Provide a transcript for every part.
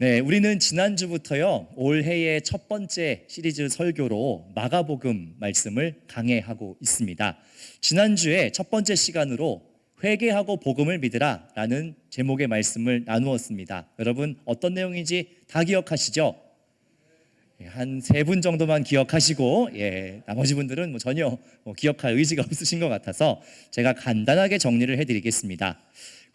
네, 우리는 지난주부터요, 올해의 첫 번째 시리즈 설교로 마가복음 말씀을 강해하고 있습니다. 지난주에 첫 번째 시간으로 회개하고 복음을 믿으라 라는 제목의 말씀을 나누었습니다. 여러분, 어떤 내용인지 다 기억하시죠? 한 세 분 정도만 기억하시고, 나머지 분들은 전혀 기억할 의지가 없으신 것 같아서 제가 간단하게 정리를 해드리겠습니다.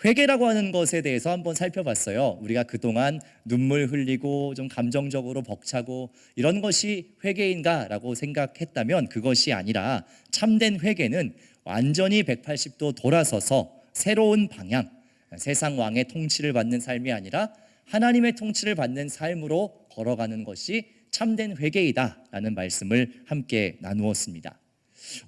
회개라고 하는 것에 대해서 한번 살펴봤어요. 우리가 그동안 눈물 흘리고 좀 감정적으로 벅차고 이런 것이 회개인가라고 생각했다면 그것이 아니라 참된 회개는 완전히 180도 돌아서서 새로운 방향, 세상 왕의 통치를 받는 삶이 아니라 하나님의 통치를 받는 삶으로 걸어가는 것이 참된 회개이다라는 말씀을 함께 나누었습니다.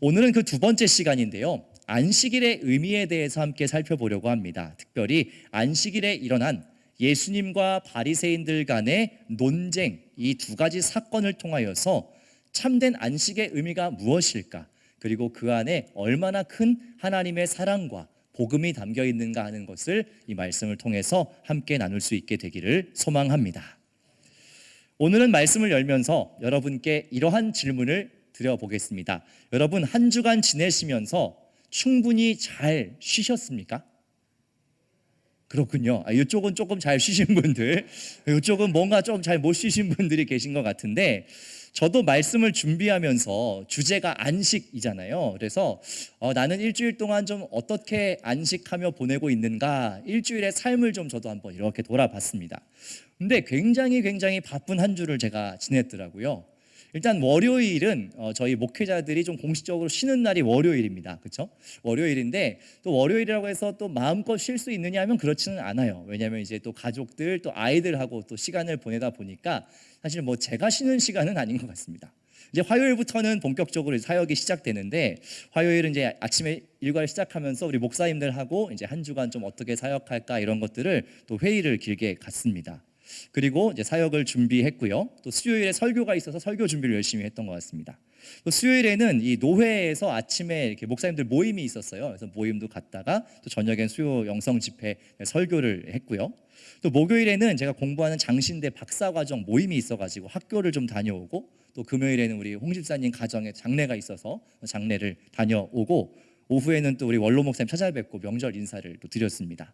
오늘은 그 두 번째 시간인데요, 안식일의 의미에 대해서 함께 살펴보려고 합니다. 특별히 안식일에 일어난 예수님과 바리새인들 간의 논쟁, 이 두 가지 사건을 통하여서 참된 안식의 의미가 무엇일까, 그리고 그 안에 얼마나 큰 하나님의 사랑과 복음이 담겨 있는가 하는 것을 이 말씀을 통해서 함께 나눌 수 있게 되기를 소망합니다. 오늘은 말씀을 열면서 여러분께 이러한 질문을 드려보겠습니다. 여러분, 한 주간 지내시면서 충분히 잘 쉬셨습니까? 그렇군요. 이쪽은 조금 잘 쉬신 분들, 이쪽은 뭔가 좀 잘 못 쉬신 분들이 계신 것 같은데, 저도 말씀을 준비하면서 주제가 안식이잖아요. 그래서 나는 일주일 동안 좀 어떻게 안식하며 보내고 있는가, 일주일의 삶을 좀 저도 한번 이렇게 돌아봤습니다. 근데 굉장히 바쁜 한 주를 제가 지냈더라고요. 일단 월요일은 저희 목회자들이 좀 공식적으로 쉬는 날이 월요일입니다. 그렇죠? 월요일인데 또 월요일이라고 해서 또 마음껏 쉴 수 있느냐 하면 그렇지는 않아요. 왜냐하면 이제 또 가족들 또 아이들하고 또 시간을 보내다 보니까 사실 제가 쉬는 시간은 아닌 것 같습니다. 이제 화요일부터는 본격적으로 사역이 시작되는데, 화요일은 이제 아침에 일과를 시작하면서 우리 목사님들하고 이제 한 주간 좀 어떻게 사역할까 이런 것들을 또 회의를 길게 갖습니다. 그리고 이제 사역을 준비했고요. 또 수요일에 설교가 있어서 설교 준비를 열심히 했던 것 같습니다. 또 수요일에는 이 노회에서 아침에 이렇게 목사님들 모임이 있었어요. 그래서 모임도 갔다가 또 저녁엔 수요 영성 집회 설교를 했고요. 또 목요일에는 제가 공부하는 장신대 박사과정 모임이 있어가지고 학교를 좀 다녀오고, 또 금요일에는 우리 홍 집사님 가정에 장례가 있어서 장례를 다녀오고, 오후에는 또 우리 원로 목사님 찾아뵙고 명절 인사를 또 드렸습니다.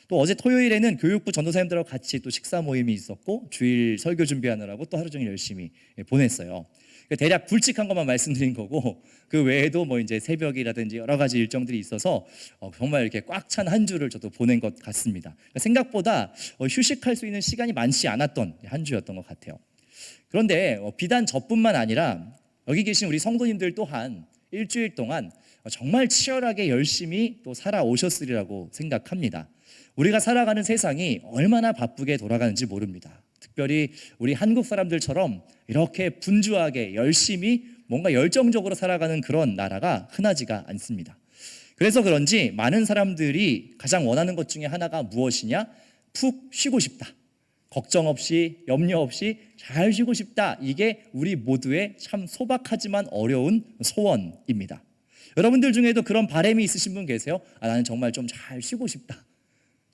또 어제 토요일에는 교육부 전도사님들하고 같이 또 식사 모임이 있었고, 주일 설교 준비하느라고 또 하루 종일 열심히 보냈어요. 대략 굵직한 것만 말씀드린 거고, 그 외에도 이제 새벽이라든지 여러 가지 일정들이 있어서 정말 이렇게 꽉 찬 한 주를 저도 보낸 것 같습니다. 생각보다 휴식할 수 있는 시간이 많지 않았던 한 주였던 것 같아요. 그런데 비단 저뿐만 아니라 여기 계신 우리 성도님들 또한 일주일 동안 정말 치열하게 열심히 또 살아오셨으리라고 생각합니다. 우리가 살아가는 세상이 얼마나 바쁘게 돌아가는지 모릅니다. 특별히 우리 한국 사람들처럼 이렇게 분주하게 열심히 뭔가 열정적으로 살아가는 그런 나라가 흔하지가 않습니다. 그래서 그런지 많은 사람들이 가장 원하는 것 중에 하나가 무엇이냐? 푹 쉬고 싶다. 걱정 없이 염려 없이 잘 쉬고 싶다. 이게 우리 모두의 참 소박하지만 어려운 소원입니다. 여러분들 중에도 그런 바람이 있으신 분 계세요? 나는 정말 좀 잘 쉬고 싶다.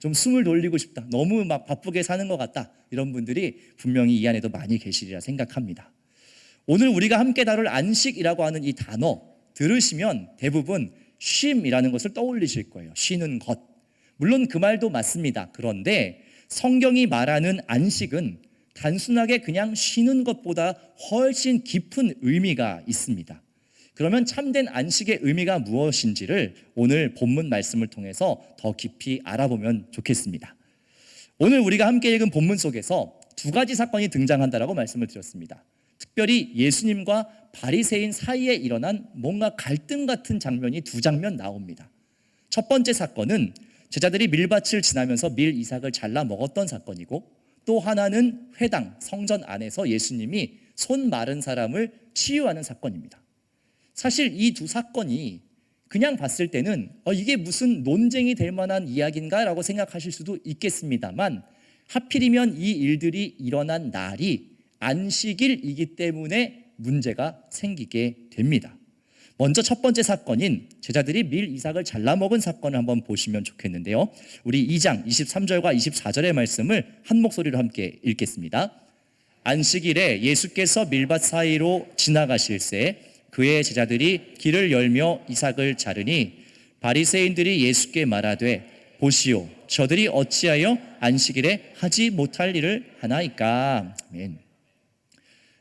좀 숨을 돌리고 싶다. 너무 막 바쁘게 사는 것 같다. 이런 분들이 분명히 이 안에도 많이 계시리라 생각합니다. 오늘 우리가 함께 다룰 안식이라고 하는 이 단어 들으시면 대부분 쉼이라는 것을 떠올리실 거예요. 쉬는 것. 물론 그 말도 맞습니다. 그런데 성경이 말하는 안식은 단순하게 그냥 쉬는 것보다 훨씬 깊은 의미가 있습니다. 그러면 참된 안식의 의미가 무엇인지를 오늘 본문 말씀을 통해서 더 깊이 알아보면 좋겠습니다. 오늘 우리가 함께 읽은 본문 속에서 두 가지 사건이 등장한다라고 말씀을 드렸습니다. 특별히 예수님과 바리새인 사이에 일어난 뭔가 갈등 같은 장면이 두 장면 나옵니다. 첫 번째 사건은 제자들이 밀밭을 지나면서 밀 이삭을 잘라 먹었던 사건이고, 또 하나는 회당 성전 안에서 예수님이 손 마른 사람을 치유하는 사건입니다. 사실 이 두 사건이 그냥 봤을 때는 이게 무슨 논쟁이 될 만한 이야기인가 라고 생각하실 수도 있겠습니다만, 하필이면 이 일들이 일어난 날이 안식일이기 때문에 문제가 생기게 됩니다. 먼저 첫 번째 사건인 제자들이 밀 이삭을 잘라 먹은 사건을 한번 보시면 좋겠는데요. 우리 2장 23절과 24절의 말씀을 한 목소리로 함께 읽겠습니다. 안식일에 예수께서 밀밭 사이로 지나가실새 그의 제자들이 길을 열며 이삭을 자르니 바리새인들이 예수께 말하되 보시오 저들이 어찌하여 안식일에 하지 못할 일을 하나이까. 아멘.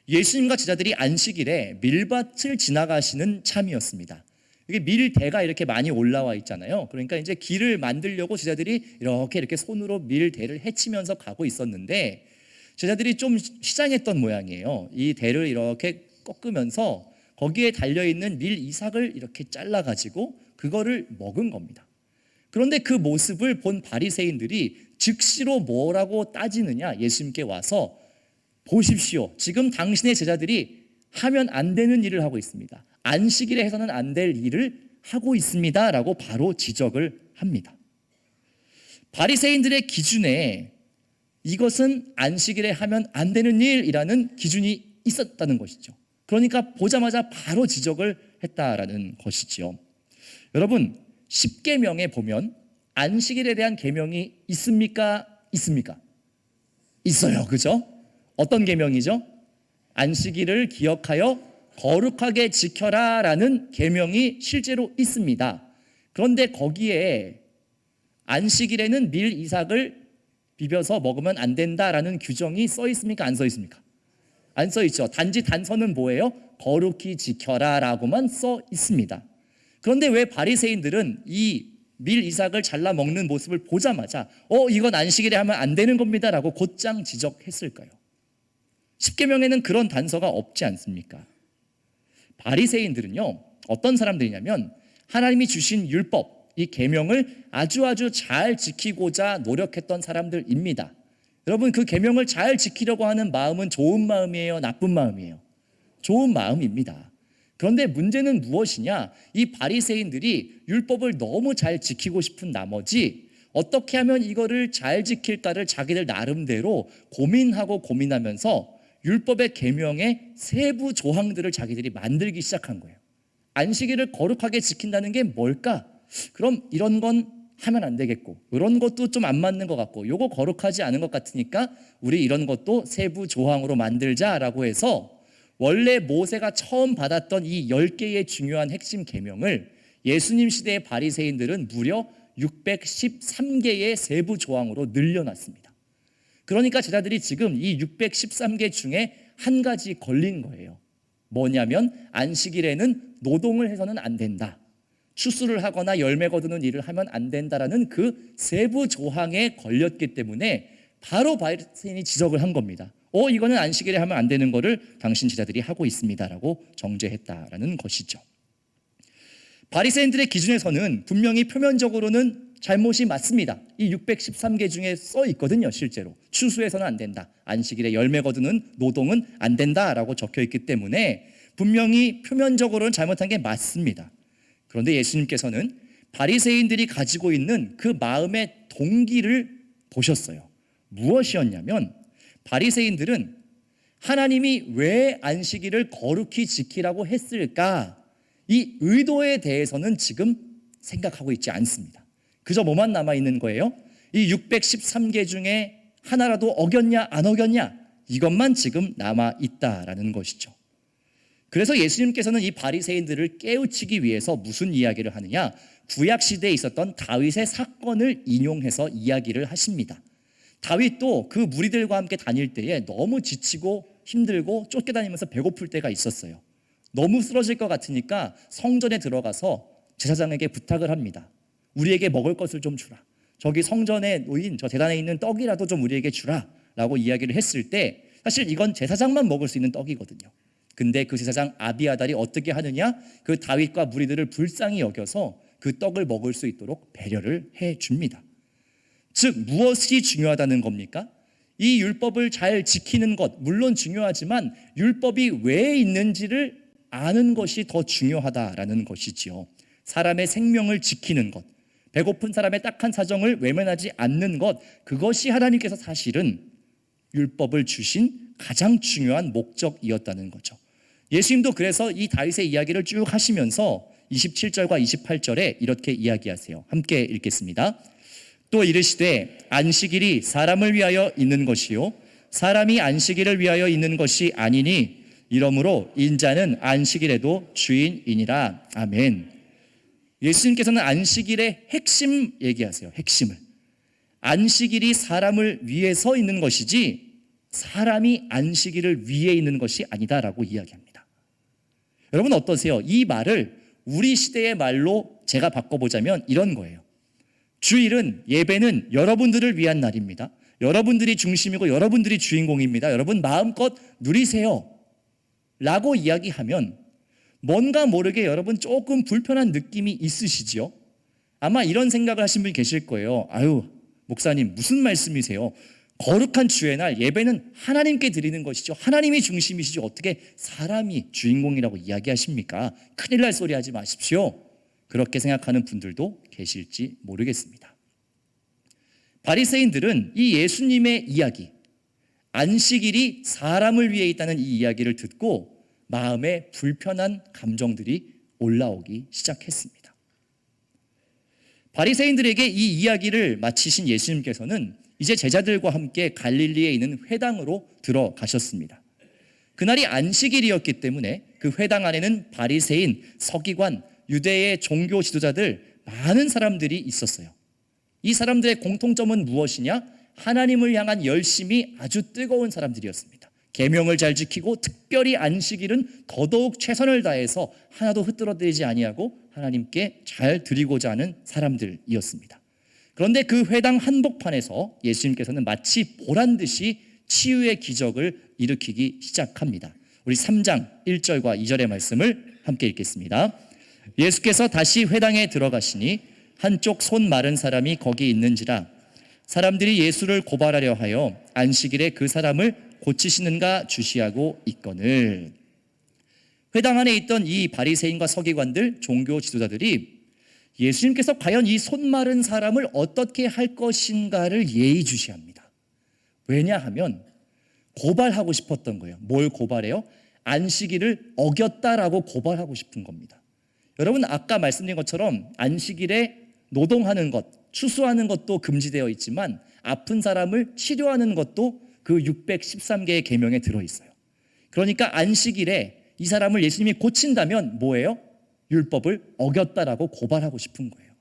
예수님과 제자들이 안식일에 밀밭을 지나가시는 참이었습니다. 이게 밀대가 이렇게 많이 올라와 있잖아요. 그러니까 이제 길을 만들려고 제자들이 이렇게 손으로 밀대를 헤치면서 가고 있었는데 제자들이 좀 시장했던 모양이에요. 이 대를 이렇게 꺾으면서 거기에 달려있는 밀 이삭을 이렇게 잘라가지고 그거를 먹은 겁니다. 그런데 그 모습을 본 바리새인들이 즉시로 뭐라고 따지느냐, 예수님께 와서 보십시오. 지금 당신의 제자들이 하면 안 되는 일을 하고 있습니다. 안식일에 해서는 안 될 일을 하고 있습니다. 라고 바로 지적을 합니다. 바리새인들의 기준에 이것은 안식일에 하면 안 되는 일이라는 기준이 있었다는 것이죠. 그러니까 보자마자 바로 지적을 했다라는 것이지요. 여러분, 10계명에 보면 안식일에 대한 계명이 있습니까? 있습니까? 있어요. 그죠? 어떤 계명이죠? 안식일을 기억하여 거룩하게 지켜라라는 계명이 실제로 있습니다. 그런데 거기에 안식일에는 밀 이삭을 비벼서 먹으면 안 된다라는 규정이 써 있습니까? 안 써 있습니까? 안 써 있죠. 단지 단서는 뭐예요? 거룩히 지켜라라고만 써 있습니다. 그런데 왜 바리새인들은 이 밀 이삭을 잘라 먹는 모습을 보자마자 이건 안식일에 하면 안 되는 겁니다라고 곧장 지적했을까요? 십계명에는 그런 단서가 없지 않습니까? 바리새인들은요, 어떤 사람들이냐면 하나님이 주신 율법, 이 계명을 아주 잘 지키고자 노력했던 사람들입니다. 여러분, 그 계명을 잘 지키려고 하는 마음은 좋은 마음이에요? 나쁜 마음이에요? 좋은 마음입니다. 그런데 문제는 무엇이냐? 이 바리새인들이 율법을 너무 잘 지키고 싶은 나머지 어떻게 하면 이거를 잘 지킬까를 자기들 나름대로 고민하면서 율법의 계명의 세부 조항들을 자기들이 만들기 시작한 거예요. 안식일을 거룩하게 지킨다는 게 뭘까? 그럼 이런 건 하면 안 되겠고, 이런 것도 좀 안 맞는 것 같고, 요거 거룩하지 않은 것 같으니까 우리 이런 것도 세부 조항으로 만들자라고 해서 원래 모세가 처음 받았던 이 10개의 중요한 핵심 계명을 예수님 시대의 바리새인들은 무려 613개의 세부 조항으로 늘려놨습니다. 그러니까 제자들이 지금 이 613개 중에 한 가지 걸린 거예요. 뭐냐면 안식일에는 노동을 해서는 안 된다. 추수를 하거나 열매 거두는 일을 하면 안 된다라는 그 세부 조항에 걸렸기 때문에 바로 바리새인이 지적을 한 겁니다. 이거는 안식일에 하면 안 되는 거를 당신 제자들이 하고 있습니다라고 정죄했다라는 것이죠. 바리새인들의 기준에서는 분명히 표면적으로는 잘못이 맞습니다. 이 613개 중에 써 있거든요. 실제로 추수해서는 안 된다, 안식일에 열매 거두는 노동은 안 된다라고 적혀 있기 때문에 분명히 표면적으로는 잘못한 게 맞습니다. 그런데 예수님께서는 바리새인들이 가지고 있는 그 마음의 동기를 보셨어요. 무엇이었냐면 바리새인들은 하나님이 왜 안식일을 거룩히 지키라고 했을까? 이 의도에 대해서는 지금 생각하고 있지 않습니다. 그저 뭐만 남아있는 거예요? 이 613개 중에 하나라도 어겼냐 안 어겼냐, 이것만 지금 남아있다라는 것이죠. 그래서 예수님께서는 이 바리새인들을 깨우치기 위해서 무슨 이야기를 하느냐, 구약시대에 있었던 다윗의 사건을 인용해서 이야기를 하십니다. 다윗도 그 무리들과 함께 다닐 때에 너무 지치고 힘들고 쫓겨다니면서 배고플 때가 있었어요. 너무 쓰러질 것 같으니까 성전에 들어가서 제사장에게 부탁을 합니다. 우리에게 먹을 것을 좀 주라. 저기 성전에 놓인 저 제단에 있는 떡이라도 좀 우리에게 주라 라고 이야기를 했을 때 사실 이건 제사장만 먹을 수 있는 떡이거든요. 근데 그 제사장 아비아달이 어떻게 하느냐, 그 다윗과 무리들을 불쌍히 여겨서 그 떡을 먹을 수 있도록 배려를 해줍니다. 즉 무엇이 중요하다는 겁니까? 이 율법을 잘 지키는 것 물론 중요하지만 율법이 왜 있는지를 아는 것이 더 중요하다라는 것이지요. 사람의 생명을 지키는 것, 배고픈 사람의 딱한 사정을 외면하지 않는 것, 그것이 하나님께서 사실은 율법을 주신 가장 중요한 목적이었다는 거죠. 예수님도 그래서 이 다윗의 이야기를 쭉 하시면서 27절과 28절에 이렇게 이야기하세요. 함께 읽겠습니다. 또 이르시되 안식일이 사람을 위하여 있는 것이요 사람이 안식일을 위하여 있는 것이 아니니 이러므로 인자는 안식일에도 주인이니라. 아멘. 예수님께서는 안식일의 핵심 얘기하세요. 핵심을. 안식일이 사람을 위해서 있는 것이지 사람이 안식일을 위해 있는 것이 아니다라고 이야기합니다. 여러분 어떠세요? 이 말을 우리 시대의 말로 제가 바꿔보자면 이런 거예요. 주일은, 예배는 여러분들을 위한 날입니다. 여러분들이 중심이고 여러분들이 주인공입니다. 여러분 마음껏 누리세요 라고 이야기하면 뭔가 모르게 여러분 조금 불편한 느낌이 있으시죠? 아마 이런 생각을 하신 분이 계실 거예요. 아유, 목사님 무슨 말씀이세요? 거룩한 주의 날 예배는 하나님께 드리는 것이죠. 하나님이 중심이시죠. 어떻게 사람이 주인공이라고 이야기하십니까? 큰일 날 소리 하지 마십시오. 그렇게 생각하는 분들도 계실지 모르겠습니다. 바리새인들은 이 예수님의 이야기, 안식일이 사람을 위해 있다는 이 이야기를 듣고 마음에 불편한 감정들이 올라오기 시작했습니다. 바리새인들에게 이 이야기를 마치신 예수님께서는 이제 제자들과 함께 갈릴리에 있는 회당으로 들어가셨습니다. 그날이 안식일이었기 때문에 그 회당 안에는 바리새인, 서기관, 유대의 종교 지도자들 많은 사람들이 있었어요. 이 사람들의 공통점은 무엇이냐? 하나님을 향한 열심이 아주 뜨거운 사람들이었습니다. 계명을 잘 지키고 특별히 안식일은 더더욱 최선을 다해서 하나도 흐트러뜨리지 아니하고 하나님께 잘 드리고자 하는 사람들이었습니다. 그런데 그 회당 한복판에서 예수님께서는 마치 보란듯이 치유의 기적을 일으키기 시작합니다. 우리 3장 1절과 2절의 말씀을 함께 읽겠습니다. 예수께서 다시 회당에 들어가시니 한쪽 손 마른 사람이 거기 있는지라 사람들이 예수를 고발하려 하여 안식일에 그 사람을 고치시는가 주시하고 있거늘. 회당 안에 있던 이 바리새인과 서기관들, 종교 지도자들이 예수님께서 과연 이 손 마른 사람을 어떻게 할 것인가를 예의주시합니다. 왜냐하면 고발하고 싶었던 거예요. 뭘 고발해요? 안식일을 어겼다라고 고발하고 싶은 겁니다. 여러분 아까 말씀드린 것처럼 안식일에 노동하는 것, 추수하는 것도 금지되어 있지만 아픈 사람을 치료하는 것도 그 613개의 계명에 들어있어요. 그러니까 안식일에 이 사람을 예수님이 고친다면 뭐예요? 율법을 어겼다라고 고발하고 싶은 거예요.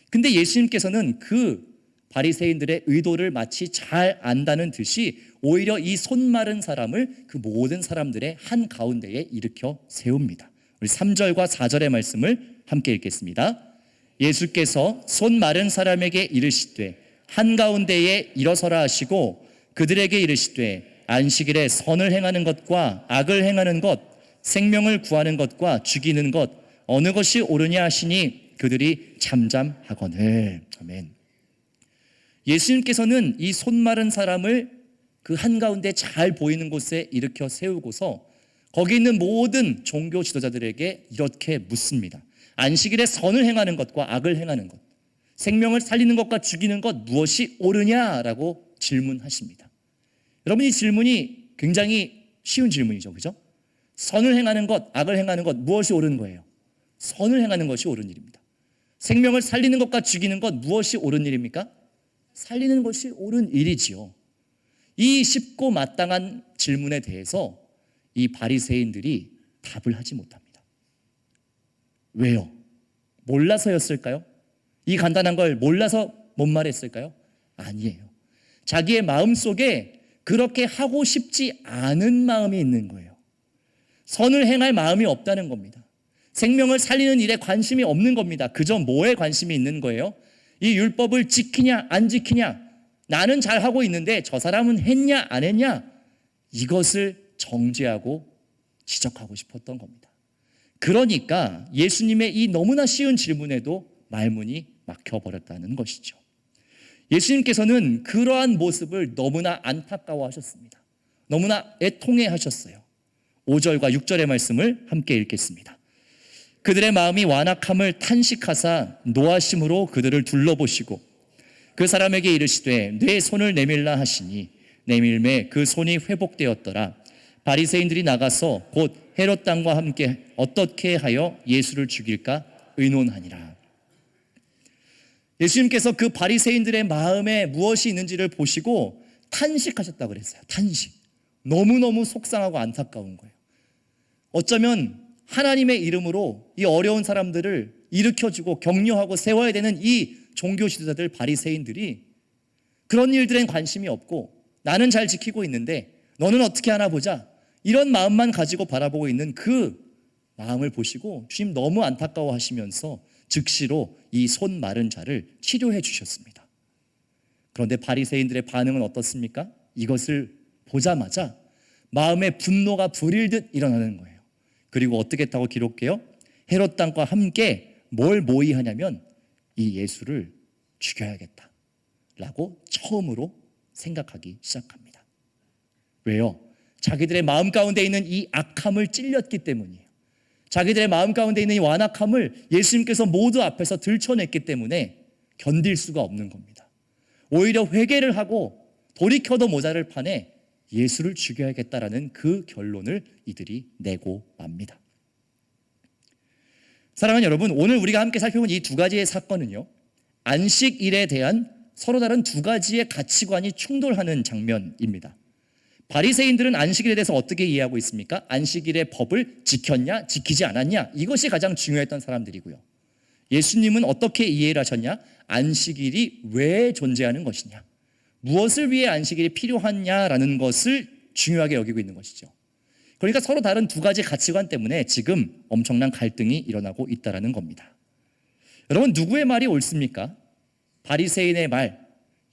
근데 예수님께서는 그 바리새인들의 의도를 마치 잘 안다는 듯이 오히려 이 손 마른 사람을 그 모든 사람들의 한 가운데에 일으켜 세웁니다. 우리 3절과 4절의 말씀을 함께 읽겠습니다. 예수께서 손 마른 사람에게 이르시되 한가운데에 일어서라 하시고 그들에게 이르시되 안식일에 선을 행하는 것과 악을 행하는 것 생명을 구하는 것과 죽이는 것 어느 것이 옳으냐 하시니 그들이 잠잠하거늘. 아멘. 예수님께서는 이 손 마른 사람을 그 한가운데 잘 보이는 곳에 일으켜 세우고서 거기 있는 모든 종교 지도자들에게 이렇게 묻습니다. 안식일에 선을 행하는 것과 악을 행하는 것, 생명을 살리는 것과 죽이는 것 무엇이 옳으냐라고 질문하십니다. 여러분 이 질문이 굉장히 쉬운 질문이죠. 그죠? 선을 행하는 것, 악을 행하는 것 무엇이 옳은 거예요? 선을 행하는 것이 옳은 일입니다. 생명을 살리는 것과 죽이는 것 무엇이 옳은 일입니까? 살리는 것이 옳은 일이지요. 이 쉽고 마땅한 질문에 대해서 이 바리새인들이 답을 하지 못합니다. 왜요? 몰라서였을까요? 이 간단한 걸 몰라서 못 말했을까요? 아니에요. 자기의 마음속에 그렇게 하고 싶지 않은 마음이 있는 거예요. 선을 행할 마음이 없다는 겁니다. 생명을 살리는 일에 관심이 없는 겁니다. 그저 뭐에 관심이 있는 거예요? 이 율법을 지키냐 안 지키냐, 나는 잘하고 있는데 저 사람은 했냐 안 했냐, 이것을 정죄하고 지적하고 싶었던 겁니다. 그러니까 예수님의 이 너무나 쉬운 질문에도 말문이 막혀버렸다는 것이죠. 예수님께서는 그러한 모습을 너무나 안타까워하셨습니다. 너무나 애통해하셨어요. 5절과 6절의 말씀을 함께 읽겠습니다. 그들의 마음이 완악함을 탄식하사 노하심으로 그들을 둘러보시고 그 사람에게 이르시되 내 손을 내밀라 하시니 내밀매 그 손이 회복되었더라. 바리새인들이 나가서 곧 헤롯 당과 함께 어떻게 하여 예수를 죽일까 의논하니라. 예수님께서 그 바리새인들의 마음에 무엇이 있는지를 보시고 탄식하셨다고 그랬어요. 탄식. 너무너무 속상하고 안타까운 거예요. 어쩌면 하나님의 이름으로 이 어려운 사람들을 일으켜주고 격려하고 세워야 되는 이 종교 지도자들 바리새인들이 그런 일들엔 관심이 없고 나는 잘 지키고 있는데 너는 어떻게 하나 보자, 이런 마음만 가지고 바라보고 있는 그 마음을 보시고 주님 너무 안타까워하시면서 즉시로 이 손 마른 자를 치료해 주셨습니다. 그런데 바리새인들의 반응은 어떻습니까? 이것을 보자마자 마음에 분노가 불일듯 일어나는 거예요. 그리고 어떻게 했다고 기록해요? 헤롯 당과 함께 뭘 모의하냐면 이 예수를 죽여야겠다 라고 처음으로 생각하기 시작합니다. 왜요? 자기들의 마음 가운데 있는 이 악함을 찔렸기 때문이에요. 자기들의 마음 가운데 있는 이 완악함을 예수님께서 모두 앞에서 들춰냈기 때문에 견딜 수가 없는 겁니다. 오히려 회개를 하고 돌이켜도 모자랄 판에 예수를 죽여야겠다라는 그 결론을 이들이 내고 맙니다. 사랑하는 여러분, 오늘 우리가 함께 살펴본 이 두 가지의 사건은요, 안식일에 대한 서로 다른 두 가지의 가치관이 충돌하는 장면입니다. 바리새인들은 안식일에 대해서 어떻게 이해하고 있습니까? 안식일의 법을 지켰냐, 지키지 않았냐, 이것이 가장 중요했던 사람들이고요. 예수님은 어떻게 이해를 하셨냐? 안식일이 왜 존재하는 것이냐, 무엇을 위해 안식일이 필요하냐라는 것을 중요하게 여기고 있는 것이죠. 그러니까 서로 다른 두 가지 가치관 때문에 지금 엄청난 갈등이 일어나고 있다는 겁니다. 여러분, 누구의 말이 옳습니까? 바리새인의 말,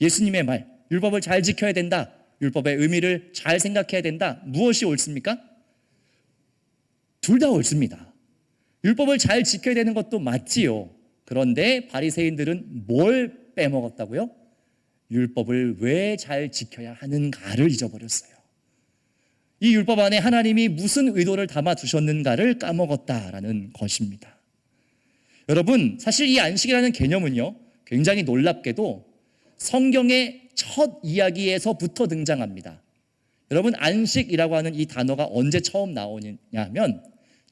예수님의 말, 율법을 잘 지켜야 된다, 율법의 의미를 잘 생각해야 된다, 무엇이 옳습니까? 둘 다 옳습니다. 율법을 잘 지켜야 되는 것도 맞지요. 그런데 바리새인들은 뭘 빼먹었다고요? 율법을 왜 잘 지켜야 하는가를 잊어버렸어요. 이 율법 안에 하나님이 무슨 의도를 담아 두셨는가를 까먹었다라는 것입니다. 여러분, 사실 이 안식이라는 개념은요, 굉장히 놀랍게도 성경의 첫 이야기에서부터 등장합니다. 여러분, 안식이라고 하는 이 단어가 언제 처음 나오냐면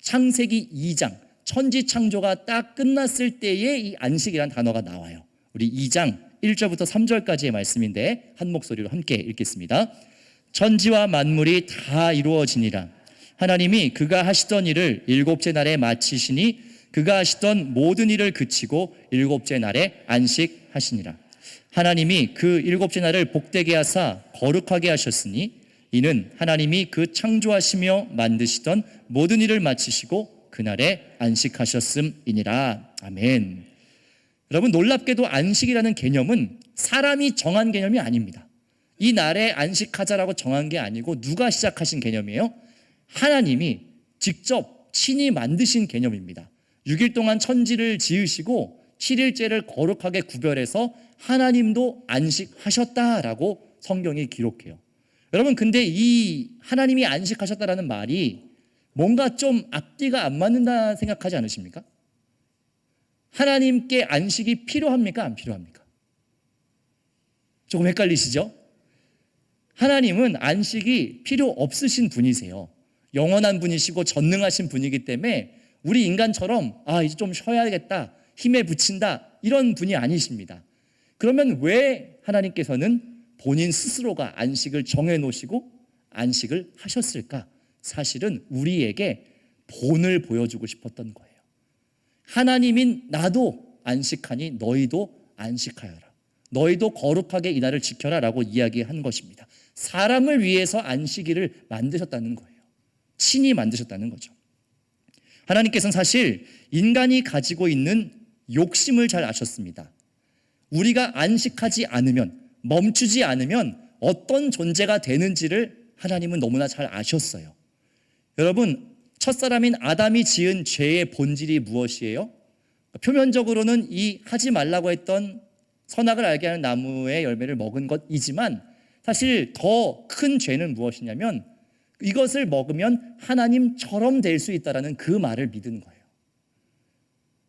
창세기 2장 천지 창조가 딱 끝났을 때에 이 안식이라는 단어가 나와요. 우리 2장 1절부터 3절까지의 말씀인데 한 목소리로 함께 읽겠습니다. 천지와 만물이 다 이루어지니라. 하나님이 그가 하시던 일을 일곱째 날에 마치시니 그가 하시던 모든 일을 그치고 일곱째 날에 안식하시니라. 하나님이 그 일곱째 날을 복되게 하사 거룩하게 하셨으니 이는 하나님이 그 창조하시며 만드시던 모든 일을 마치시고 그날에 안식하셨음이니라. 아멘. 여러분, 놀랍게도 안식이라는 개념은 사람이 정한 개념이 아닙니다. 이 날에 안식하자라고 정한 게 아니고 누가 시작하신 개념이에요? 하나님이 직접 친히 만드신 개념입니다. 6일 동안 천지를 지으시고 7일째를 거룩하게 구별해서 하나님도 안식하셨다라고 성경이 기록해요. 여러분, 근데 이 하나님이 안식하셨다라는 말이 뭔가 좀 앞뒤가 안 맞는다 생각하지 않으십니까? 하나님께 안식이 필요합니까? 안 필요합니까? 조금 헷갈리시죠? 하나님은 안식이 필요 없으신 분이세요. 영원한 분이시고 전능하신 분이기 때문에 우리 인간처럼 이제 좀 쉬어야겠다, 힘에 부친다, 이런 분이 아니십니다. 그러면 왜 하나님께서는 본인 스스로가 안식을 정해놓으시고 안식을 하셨을까? 사실은 우리에게 본을 보여주고 싶었던 거예요. 하나님인 나도 안식하니 너희도 안식하여라. 너희도 거룩하게 이 날을 지켜라 라고 이야기한 것입니다. 사람을 위해서 안식일을 만드셨다는 거예요. 친히 만드셨다는 거죠. 하나님께서는 사실 인간이 가지고 있는 욕심을 잘 아셨습니다. 우리가 안식하지 않으면, 멈추지 않으면 어떤 존재가 되는지를 하나님은 너무나 잘 아셨어요. 여러분, 첫사람인 아담이 지은 죄의 본질이 무엇이에요? 표면적으로는 이 하지 말라고 했던 선악을 알게 하는 나무의 열매를 먹은 것이지만 사실 더 큰 죄는 무엇이냐면 이것을 먹으면 하나님처럼 될 수 있다는 그 말을 믿은 거예요.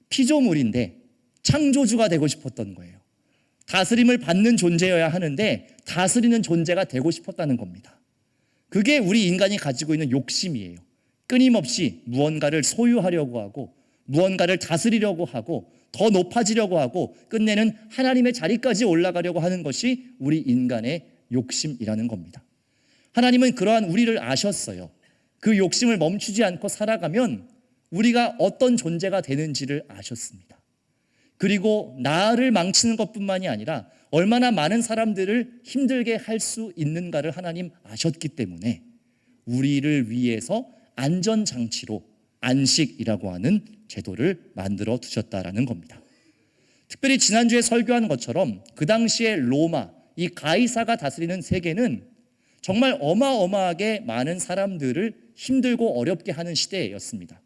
피조물인데 창조주가 되고 싶었던 거예요. 다스림을 받는 존재여야 하는데 다스리는 존재가 되고 싶었다는 겁니다. 그게 우리 인간이 가지고 있는 욕심이에요. 끊임없이 무언가를 소유하려고 하고 무언가를 다스리려고 하고 더 높아지려고 하고 끝내는 하나님의 자리까지 올라가려고 하는 것이 우리 인간의 욕심이라는 겁니다. 하나님은 그러한 우리를 아셨어요. 그 욕심을 멈추지 않고 살아가면 우리가 어떤 존재가 되는지를 아셨습니다. 그리고 나를 망치는 것뿐만이 아니라 얼마나 많은 사람들을 힘들게 할 수 있는가를 하나님 아셨기 때문에 우리를 위해서 안전장치로 안식이라고 하는 제도를 만들어 두셨다라는 겁니다. 특별히 지난주에 설교한 것처럼 그 당시에 로마, 이 가이사가 다스리는 세계는 정말 어마어마하게 많은 사람들을 힘들고 어렵게 하는 시대였습니다.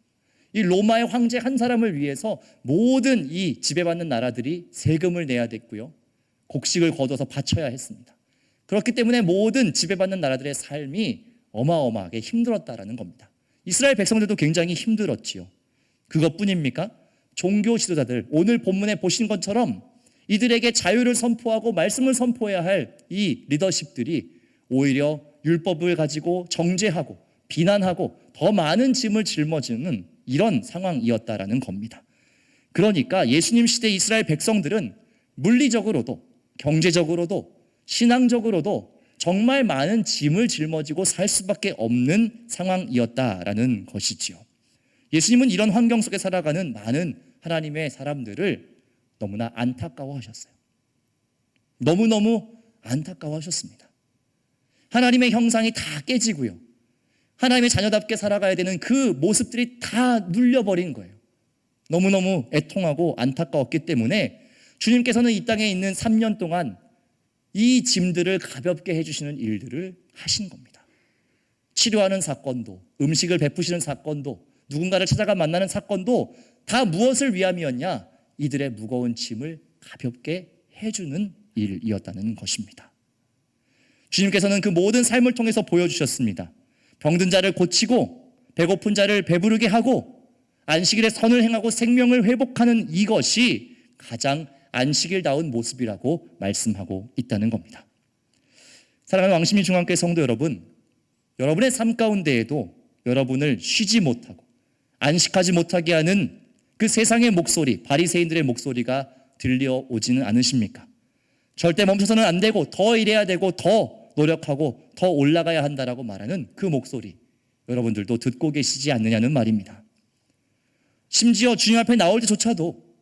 이 로마의 황제 한 사람을 위해서 모든 이 지배받는 나라들이 세금을 내야 됐고요. 곡식을 거둬서 바쳐야 했습니다. 그렇기 때문에 모든 지배받는 나라들의 삶이 어마어마하게 힘들었다라는 겁니다. 이스라엘 백성들도 굉장히 힘들었지요. 그것뿐입니까? 종교 지도자들, 오늘 본문에 보신 것처럼 이들에게 자유를 선포하고 말씀을 선포해야 할 이 리더십들이 오히려 율법을 가지고 정죄하고 비난하고 더 많은 짐을 짊어지는 이런 상황이었다라는 겁니다. 그러니까 예수님 시대 이스라엘 백성들은 물리적으로도 경제적으로도 신앙적으로도 정말 많은 짐을 짊어지고 살 수밖에 없는 상황이었다라는 것이지요. 예수님은 이런 환경 속에 살아가는 많은 하나님의 사람들을 너무나 안타까워하셨어요. 너무너무 안타까워하셨습니다. 하나님의 형상이 다 깨지고요. 하나님의 자녀답게 살아가야 되는 그 모습들이 다 눌려버린 거예요. 너무너무 애통하고 안타까웠기 때문에 주님께서는 이 땅에 있는 3년 동안 이 짐들을 가볍게 해주시는 일들을 하신 겁니다. 치료하는 사건도, 음식을 베푸시는 사건도, 누군가를 찾아가 만나는 사건도 다 무엇을 위함이었냐? 이들의 무거운 짐을 가볍게 해주는 일이었다는 것입니다. 주님께서는 그 모든 삶을 통해서 보여주셨습니다. 병든 자를 고치고 배고픈 자를 배부르게 하고 안식일에 선을 행하고 생명을 회복하는 이것이 가장 안식일다운 모습이라고 말씀하고 있다는 겁니다. 사랑하는 왕십리 중앙교회 성도 여러분, 여러분의 삶 가운데에도 여러분을 쉬지 못하고 안식하지 못하게 하는 그 세상의 목소리, 바리새인들의 목소리가 들려오지는 않으십니까? 절대 멈춰서는 안 되고 더 일해야 되고 더 노력하고 더 올라가야 한다라고 말하는 그 목소리, 여러분들도 듣고 계시지 않느냐는 말입니다. 심지어 주님 앞에 나올 때조차도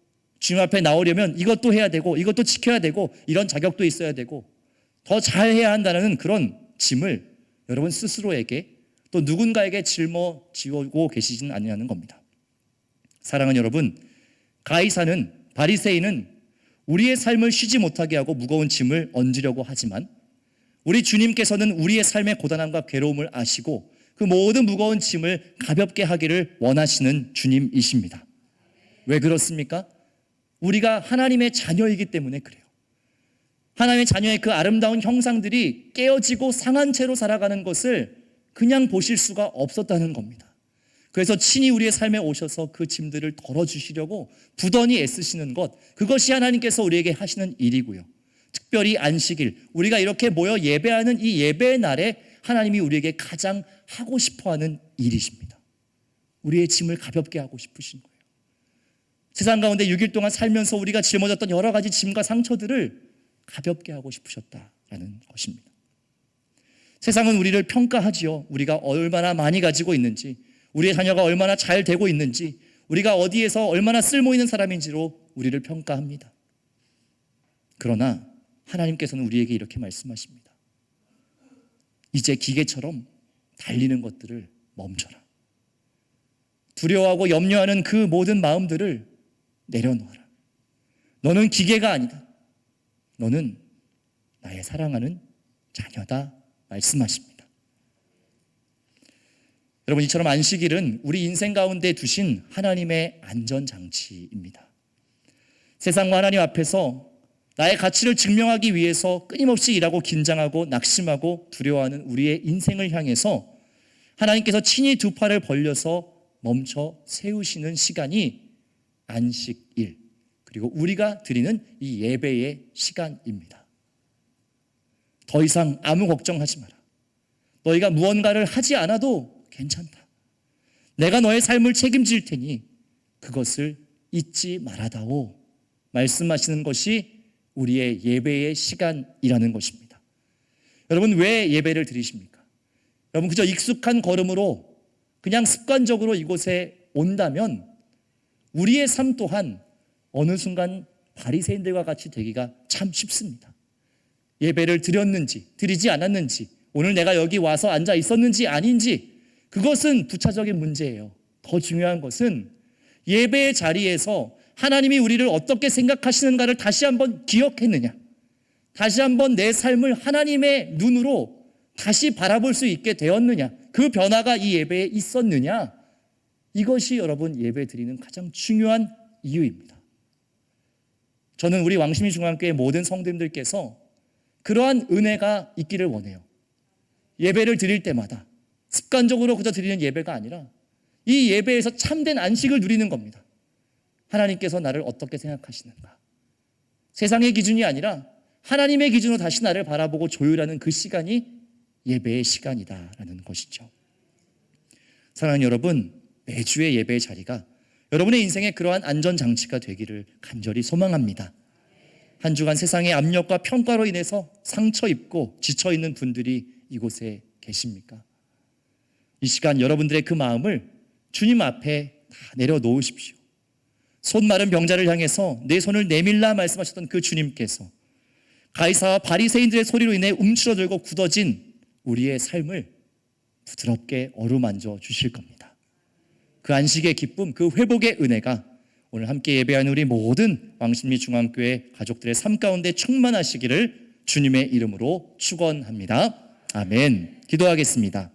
주님 앞에 나오려면 이것도 해야 되고 이것도 지켜야 되고 이런 자격도 있어야 되고 더 잘해야 한다는 그런 짐을 여러분 스스로에게 또 누군가에게 짊어지고 계시지는 않느냐는 겁니다. 사랑하는 여러분, 가이사는, 바리새인은 우리의 삶을 쉬지 못하게 하고 무거운 짐을 얹으려고 하지만 우리 주님께서는 우리의 삶의 고단함과 괴로움을 아시고 그 모든 무거운 짐을 가볍게 하기를 원하시는 주님이십니다. 왜 그렇습니까? 우리가 하나님의 자녀이기 때문에 그래요. 하나님의 자녀의 그 아름다운 형상들이 깨어지고 상한 채로 살아가는 것을 그냥 보실 수가 없었다는 겁니다. 그래서 친히 우리의 삶에 오셔서 그 짐들을 덜어주시려고 부단히 애쓰시는 것, 그것이 하나님께서 우리에게 하시는 일이고요. 특별히 안식일, 우리가 이렇게 모여 예배하는 이 예배의 날에 하나님이 우리에게 가장 하고 싶어하는 일이십니다. 우리의 짐을 가볍게 하고 싶으신 거예요. 세상 가운데 6일 동안 살면서 우리가 짊어졌던 여러 가지 짐과 상처들을 가볍게 하고 싶으셨다라는 것입니다. 세상은 우리를 평가하지요. 우리가 얼마나 많이 가지고 있는지, 우리의 자녀가 얼마나 잘 되고 있는지, 우리가 어디에서 얼마나 쓸모 있는 사람인지로 우리를 평가합니다. 그러나 하나님께서는 우리에게 이렇게 말씀하십니다. 이제 기계처럼 달리는 것들을 멈춰라. 두려워하고 염려하는 그 모든 마음들을 내려놓아라. 너는 기계가 아니다. 너는 나의 사랑하는 자녀다 말씀하십니다. 여러분, 이처럼 안식일은 우리 인생 가운데 두신 하나님의 안전장치입니다. 세상과 하나님 앞에서 나의 가치를 증명하기 위해서 끊임없이 일하고 긴장하고 낙심하고 두려워하는 우리의 인생을 향해서 하나님께서 친히 두 팔을 벌려서 멈춰 세우시는 시간이 안식일, 그리고 우리가 드리는 이 예배의 시간입니다. 더 이상 아무 걱정하지 마라. 너희가 무언가를 하지 않아도 괜찮다. 내가 너의 삶을 책임질 테니 그것을 잊지 말아다오. 말씀하시는 것이 우리의 예배의 시간이라는 것입니다. 여러분, 왜 예배를 드리십니까? 여러분, 그저 익숙한 걸음으로 그냥 습관적으로 이곳에 온다면 우리의 삶 또한 어느 순간 바리새인들과 같이 되기가 참 쉽습니다. 예배를 드렸는지 드리지 않았는지, 오늘 내가 여기 와서 앉아 있었는지 아닌지, 그것은 부차적인 문제예요. 더 중요한 것은 예배의 자리에서 하나님이 우리를 어떻게 생각하시는가를 다시 한번 기억했느냐, 다시 한번 내 삶을 하나님의 눈으로 다시 바라볼 수 있게 되었느냐, 그 변화가 이 예배에 있었느냐, 이것이 여러분 예배 드리는 가장 중요한 이유입니다. 저는 우리 왕심리 중앙교회 모든 성도님들께서 그러한 은혜가 있기를 원해요. 예배를 드릴 때마다 습관적으로 그저 드리는 예배가 아니라 이 예배에서 참된 안식을 누리는 겁니다. 하나님께서 나를 어떻게 생각하시는가, 세상의 기준이 아니라 하나님의 기준으로 다시 나를 바라보고 조율하는 그 시간이 예배의 시간이다라는 것이죠. 사랑하는 여러분, 매주의 예배의 자리가 여러분의 인생에 그러한 안전장치가 되기를 간절히 소망합니다. 한 주간 세상의 압력과 평가로 인해서 상처 입고 지쳐 있는 분들이 이곳에 계십니까? 이 시간 여러분들의 그 마음을 주님 앞에 다 내려놓으십시오. 손 마른 병자를 향해서 내 손을 내밀라 말씀하셨던 그 주님께서 가이사와 바리새인들의 소리로 인해 움츠러들고 굳어진 우리의 삶을 부드럽게 어루만져 주실 겁니다. 그 안식의 기쁨, 그 회복의 은혜가 오늘 함께 예배하는 우리 모든 왕심리 중앙교회 가족들의 삶 가운데 충만하시기를 주님의 이름으로 축원합니다. 아멘. 기도하겠습니다.